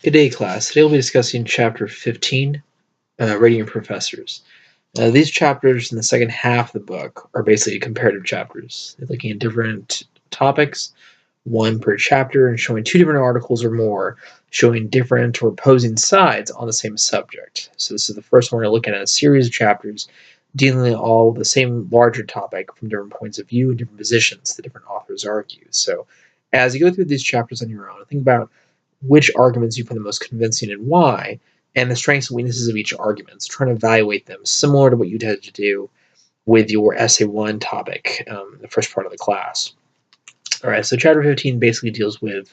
Good day, class. Today we'll be discussing Chapter 15, Rating Your Professors. These chapters in the second half of the book are basically comparative chapters. They're looking at different topics, one per chapter, and showing two different articles or more, showing different or opposing sides on the same subject. So this is the first one we're looking at a series of chapters dealing all with the same larger topic from different points of view and different positions the different authors argue. So as you go through these chapters on your own, think about which arguments you find the most convincing and why, and the strengths and weaknesses of each argument. So trying to evaluate them, similar to what you had to do with your Essay 1 topic, the first part of the class. All right, so Chapter 15 basically deals with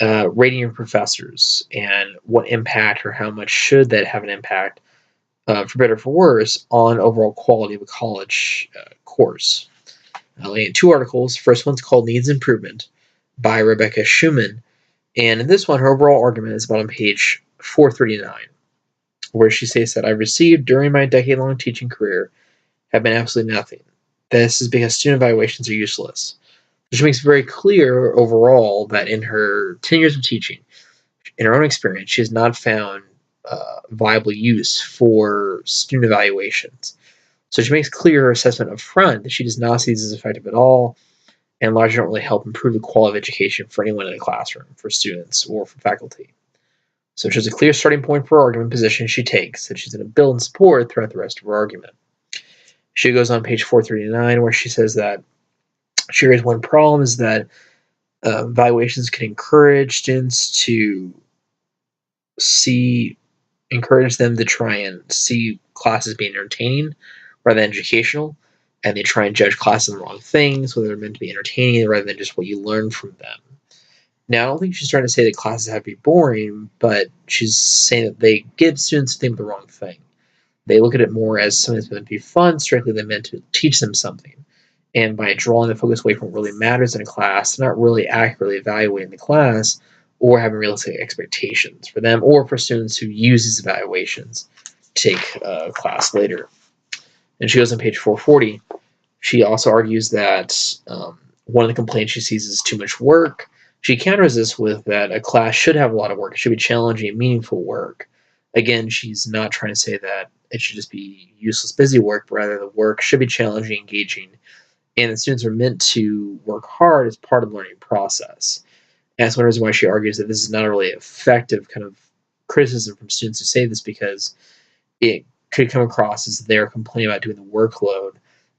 rating your professors and what impact or how much should that have an impact, for better or for worse, on overall quality of a college course. I'll lay in two articles. First one's called Needs Improvement by Rebecca Schumann. And in this one, her overall argument is about on page 439, where she says that I've received during my decade-long teaching career have been absolutely nothing. This is because student evaluations are useless. She makes very clear overall that in her 10 years of teaching, in her own experience, she has not found viable use for student evaluations. So she makes clear her assessment up front that she does not see these as effective at all, and largely don't really help improve the quality of education for anyone in a classroom, for students, or for faculty. So she has a clear starting point for her argument position she takes that she's going to build and support throughout the rest of her argument. She goes on page 439 where she says that she raised one problem is that evaluations can encourage students to encourage them to try and see classes being entertaining rather than educational, and they try and judge classes on the wrong things, whether they're meant to be entertaining rather than just what you learn from them. Now, I don't think she's trying to say that classes have to be boring, but she's saying that they give students to think the wrong thing. They look at it more as something that's meant to be fun, strictly they're meant to teach them something. And by drawing the focus away from what really matters in a class, they're not really accurately evaluating the class or having realistic expectations for them or for students who use these evaluations to take a class later. And she goes on page 440. She also argues that one of the complaints she sees is too much work. She counters this with that a class should have a lot of work. It should be challenging and meaningful work. Again, she's not trying to say that it should just be useless, busy work, but rather the work should be challenging, engaging, and the students are meant to work hard as part of the learning process. And that's one reason why she argues that this is not a really effective kind of criticism from students who say this, because it could come across as they're complaining about doing the workload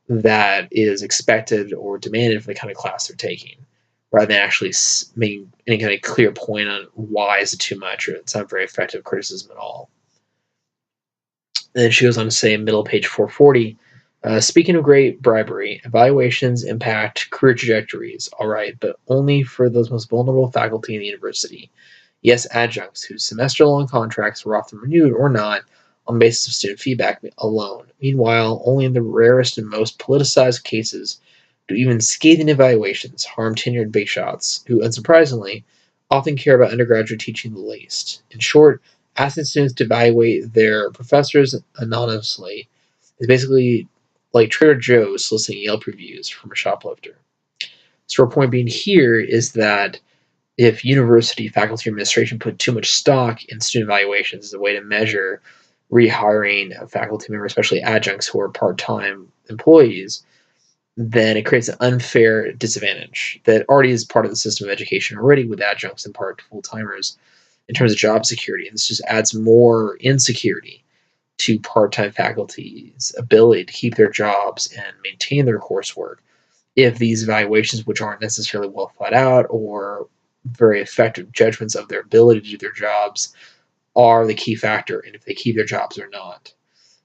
that is expected or demanded for the kind of class they're taking, rather than actually making any kind of clear point on why is it too much, or it's not very effective criticism at all. And then she goes on to say in middle of page 440, speaking of great bribery, evaluations impact career trajectories, all right, but only for those most vulnerable faculty in the university. Yes, adjuncts whose semester-long contracts were often renewed or not on the basis of student feedback alone. Meanwhile, only in the rarest and most politicized cases do even scathing evaluations harm tenured big shots, who, unsurprisingly, often care about undergraduate teaching the least. In short, asking students to evaluate their professors anonymously is basically like Trader Joe's soliciting Yelp reviews from a shoplifter. So our point being here is that if university faculty administration put too much stock in student evaluations as a way to measure rehiring a faculty member, especially adjuncts who are part-time employees, then it creates an unfair disadvantage that already is part of the system of education already with adjuncts and part full-timers in terms of job security. And this just adds more insecurity to part-time faculty's ability to keep their jobs and maintain their coursework if these evaluations, which aren't necessarily well thought out or very effective judgments of their ability to do their jobs, are the key factor in if they keep their jobs or not.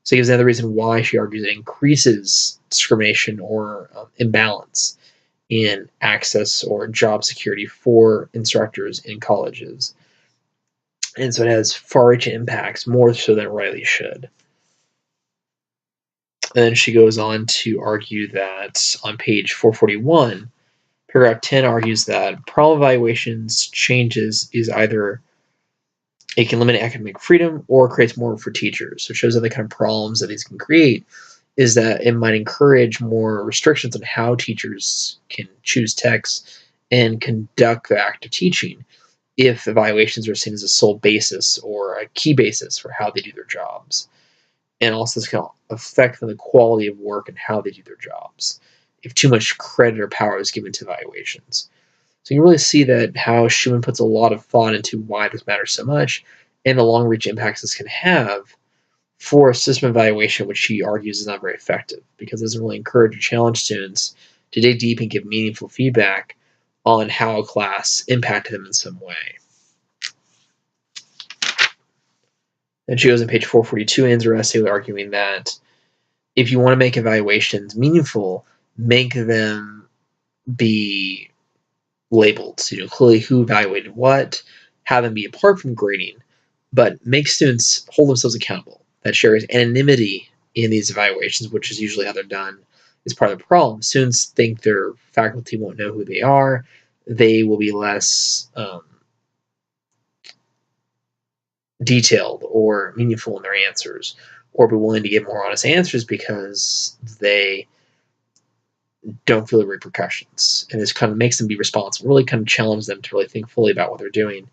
So it gives another reason why she argues it increases discrimination or imbalance in access or job security for instructors in colleges. And so it has far-reaching impacts, more so than it rightly should. And then she goes on to argue that on page 441, paragraph 10 argues that problem evaluations changes is either it can limit academic freedom or creates more for teachers. So it shows that the kind of problems that these can create is that it might encourage more restrictions on how teachers can choose texts and conduct the act of teaching if evaluations are seen as a sole basis or a key basis for how they do their jobs. And also, this can affect the quality of work and how they do their jobs if too much credit or power is given to evaluations. So you really see that how Schumann puts a lot of thought into why this matters so much and the long-reach impacts this can have for a system evaluation, which he argues is not very effective because it doesn't really encourage or challenge students to dig deep and give meaningful feedback on how a class impacted them in some way. And she goes on page 442, ends her essay with arguing that if you want to make evaluations meaningful, make them be labeled. So, clearly who evaluated what, have them be apart from grading, but make students hold themselves accountable. That shares anonymity in these evaluations, which is usually how they're done, is part of the problem. Students think their faculty won't know who they are. They will be less detailed or meaningful in their answers, or be willing to give more honest answers because they don't feel the repercussions. And this kind of makes them be responsible, really kind of challenges them to really think fully about what they're doing,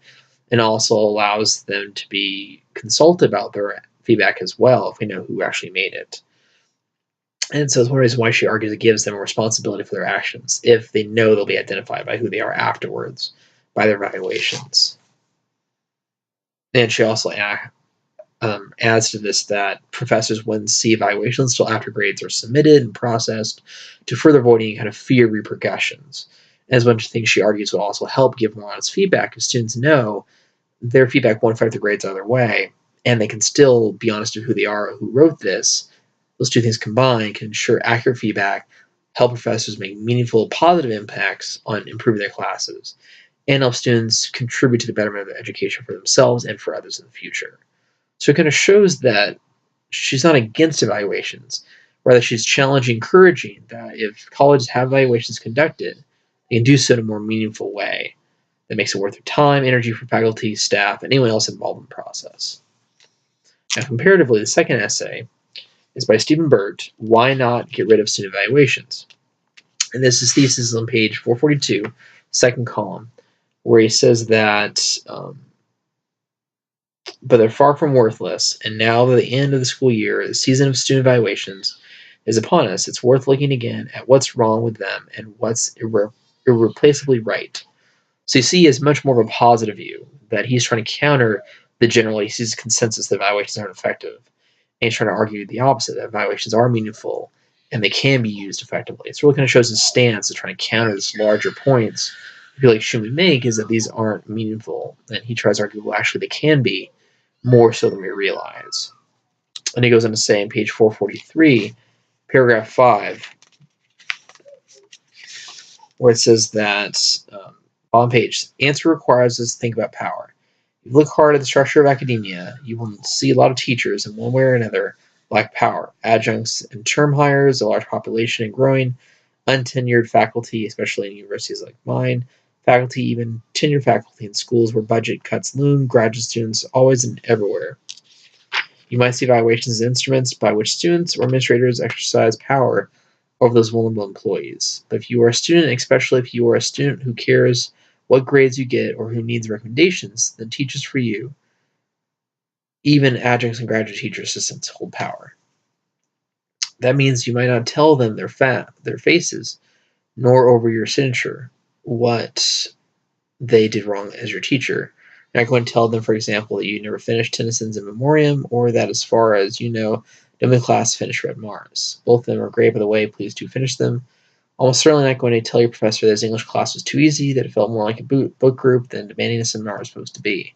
and also allows them to be consulted about their feedback as well if we know who actually made it. And so it's one reason why she argues it gives them a responsibility for their actions if they know they'll be identified by who they are afterwards by their evaluations. And she also adds to this that professors wouldn't see evaluations until after grades are submitted and processed to further avoid any kind of fear repercussions. As one of the things she argues will also help give more honest feedback if students know their feedback won't affect their grades either way, and they can still be honest with who they are, who wrote this. Those two things combined can ensure accurate feedback, help professors make meaningful, positive impacts on improving their classes, and help students contribute to the betterment of their education for themselves and for others in the future. So it kind of shows that she's not against evaluations. Rather, she's challenging, encouraging that if colleges have evaluations conducted, they can do so in a more meaningful way that makes it worth their time, energy for faculty, staff, and anyone else involved in the process. Now, comparatively, the second essay is by Stephen Burt, Why Not Get Rid of Student Evaluations? And this is thesis on page 442, second column, where he says that but they're far from worthless, and now that the end of the school year, the season of student evaluations is upon us, it's worth looking again at what's wrong with them and what's irreplaceably right. So you see, he has much more of a positive view, that he's trying to counter the general, he sees consensus that evaluations aren't effective, and he's trying to argue the opposite, that evaluations are meaningful and they can be used effectively. It really kind of shows his stance of trying to counter this larger points I feel like Schumann make is that these aren't meaningful, and he tries to argue, well, actually they can be, more so than we realize. And he goes on to say on page 443, paragraph 5, where it says that on page, answer requires us to think about power. If you look hard at the structure of academia, you will see a lot of teachers in one way or another lack power. Adjuncts and term hires, a large population and growing, untenured faculty, especially in universities like mine, faculty, even tenured faculty in schools where budget cuts loom, graduate students always and everywhere. You might see evaluations as instruments by which students or administrators exercise power over those vulnerable employees. But if you are a student, especially if you are a student who cares what grades you get or who needs recommendations, then teachers for you, even adjuncts and graduate teacher assistants, hold power. That means you might not tell them their faces, nor over your signature what they did wrong as your teacher. You're not going to tell them, for example, that you never finished Tennyson's In Memoriam, or that as far as you know, no one class finished Red Mars. Both of them are great, by the way, please do finish them. Almost certainly not going to tell your professor that his English class was too easy, that it felt more like a book group than demanding a seminar is supposed to be.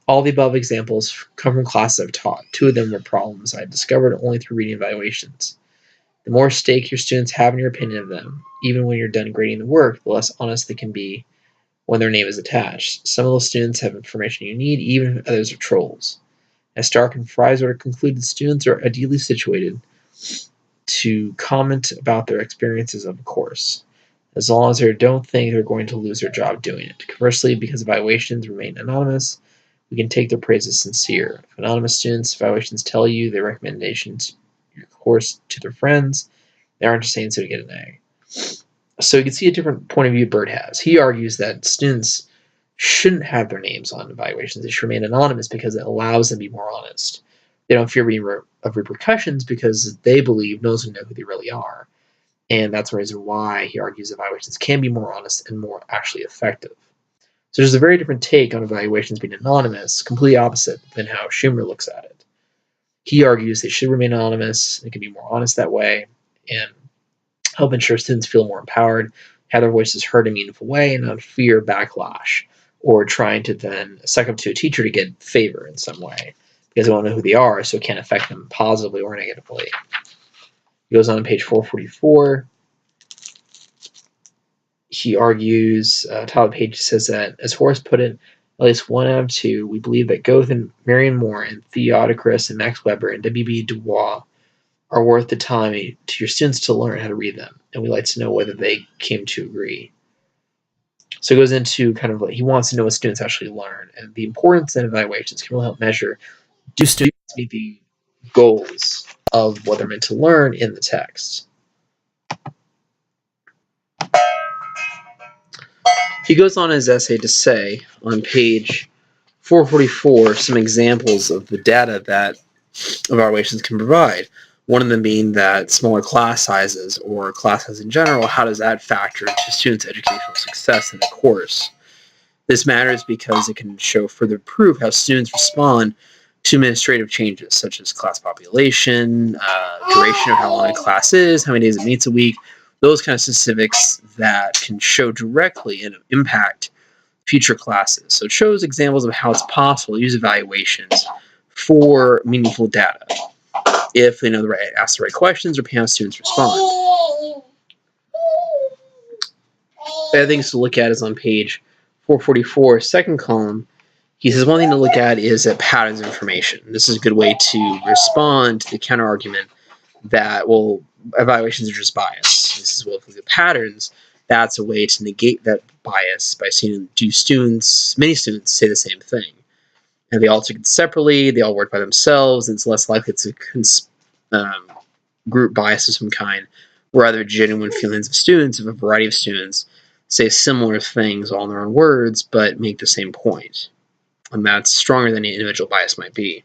All the above examples come from classes I've taught. 2 of them were problems I discovered only through reading evaluations. The more stake your students have in your opinion of them, even when you're done grading the work, the less honest they can be when their name is attached. Some of those students have information you need, even if others are trolls. As Stark and Freisler concluded, students are ideally situated to comment about their experiences of the course, as long as they don't think they're going to lose their job doing it. Conversely, because evaluations remain anonymous, we can take their praise as sincere. If anonymous students' evaluations tell you their recommendations your course to their friends, they aren't just saying so to get an A. So you can see a different point of view Burt has. He argues that students shouldn't have their names on evaluations. They should remain anonymous because it allows them to be more honest. They don't fear being of repercussions because they believe no one's going to know who they really are. And that's the reason why he argues evaluations can be more honest and more actually effective. So there's a very different take on evaluations being anonymous, completely opposite than how Schumer looks at it. He argues they should remain anonymous, they can be more honest that way, and help ensure students feel more empowered, have their voices heard in a meaningful way, and not fear backlash or trying to then suck up to a teacher to get favor in some way because they won't know who they are, so it can't affect them positively or negatively. He goes on page 444. He argues, top of the page says that, as Horace put it, at least 1 out of 2, we believe that Goethe and Marion Moore and Theodorus and Max Weber and W.B. Du Bois are worth the time to your students to learn how to read them, and we like to know whether they came to agree. So it goes into kind of like he wants to know what students actually learn, and the importance of evaluations can really help measure, do students meet the goals of what they're meant to learn in the text. He goes on in his essay to say, on page 444, some examples of the data that evaluations can provide. One of them being that smaller class sizes or classes in general, how does that factor into students' educational success in the course? This matters because it can show further proof how students respond to administrative changes, such as class population, duration of how long a class is, how many days it meets a week, those kind of specifics that can show directly and impact future classes. So it shows examples of how it's possible to use evaluations for meaningful data if they know ask the right questions or how students respond. The other things to look at is on page 444, second column. He says one thing to look at is at patterns of information. This is a good way to respond to the counter argument that, well, evaluations are just bias. This is, well, if we look at patterns, that's a way to negate that bias by seeing many students say the same thing. And they all took it separately, they all worked by themselves, and it's less likely it's a group bias of some kind, where other genuine feelings of students, of a variety of students, say similar things all in their own words, but make the same point. And that's stronger than any individual bias might be.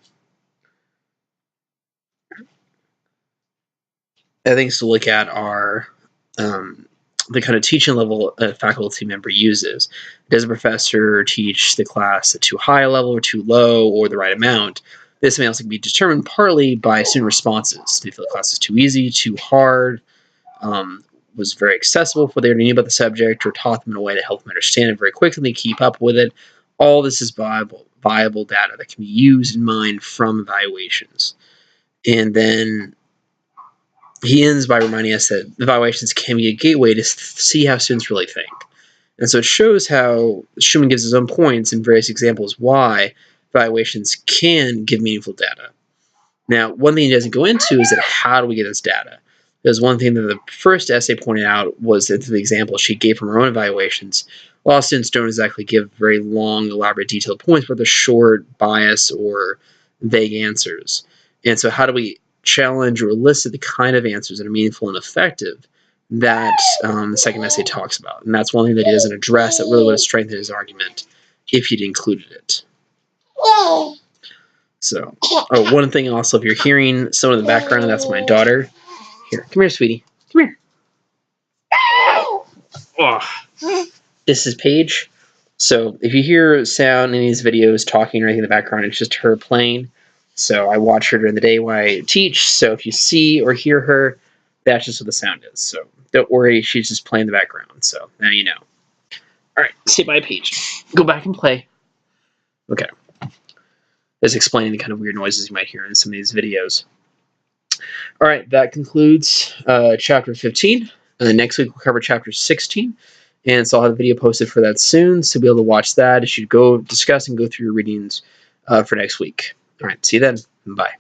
Other things to look at are the kind of teaching level a faculty member uses. Does a professor teach the class at too high a level or too low or the right amount? This may also be determined partly by student responses. Do they feel the class is too easy, too hard, was very accessible for what they already knew about the subject, or taught them in a way to help them understand it very quickly, keep up with it? All this is viable data that can be used in mind from evaluations. And then he ends by reminding us that evaluations can be a gateway to see how students really think. And so it shows how Schumann gives his own points in various examples why evaluations can give meaningful data. Now, one thing he doesn't go into is that how do we get this data? Because one thing that the first essay pointed out was that the example she gave from her own evaluations, a lot of students don't exactly give very long, elaborate, detailed points, but they're short, biased, or vague answers. And so how do we challenge or elicit the kind of answers that are meaningful and effective that the second essay talks about? And that's one thing that he doesn't address that really would have strengthened his argument if he'd included it. So, one thing also, if you're hearing someone in the background, that's my daughter. Here, come here, sweetie. Come here. Oh. This is Paige. So, if you hear sound in these videos, talking or anything in the background, it's just her playing. So, I watch her during the day when I teach. So, if you see or hear her, that's just what the sound is. So, don't worry, she's just playing in the background. So, now you know. Alright, say bye, Paige. Go back and play. Okay. Just explaining the kind of weird noises you might hear in some of these videos. All right, that concludes chapter 15. And then next week we'll cover chapter 16. And so I'll have a video posted for that soon, so you'll be able to watch that. You should go discuss and go through your readings for next week. All right, see you then. Bye.